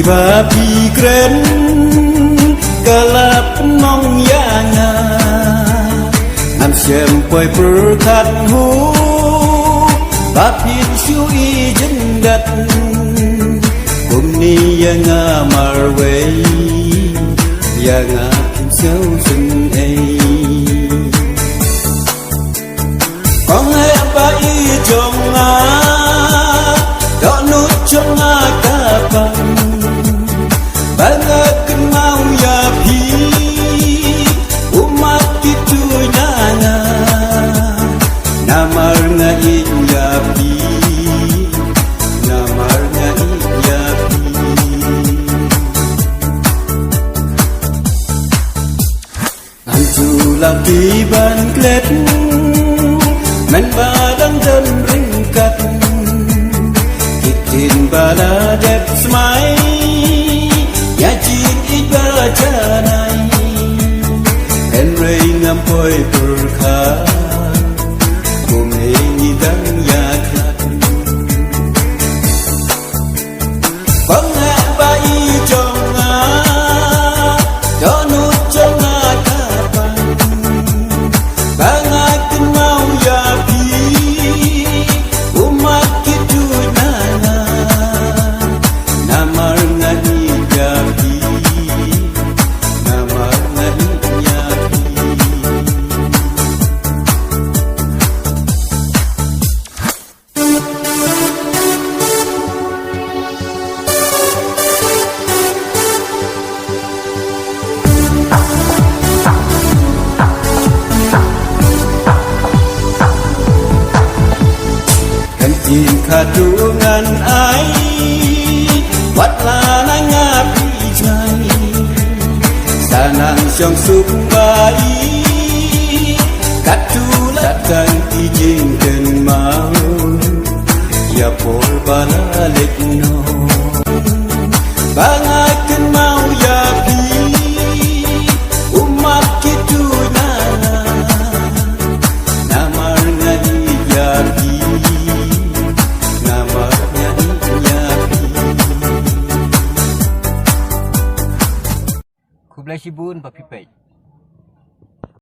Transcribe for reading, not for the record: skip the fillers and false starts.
babi keren galap nong yanga nam xem quay perkat hu bapin shui jendat kumni yanga marwe yanga kim sâu sinh ai con ai apa i jong a do nút trong a ka pang bangat mau ya pi umat itu nana namar na ya pi namar na ya pi antu lampi ban klet men badang dan ringkat kitin bala dep smai ya jin ibajanai en rei ngam poi purkha kum ni dang ya khat bang ha ba i jong a do nu jong a ka pan bang a kin mau ya pi umat kitu nana namar ngani ya pi namar ngani ya pi kantin kadungan ai wat lana ngapi jai sanang syong suk bai katulat kan ijing den mau ya por balalik no bangaken mau ya pi umat kitu nana namar ngani ya pi namar ngani ya pi Kublai Shibun Papi Pei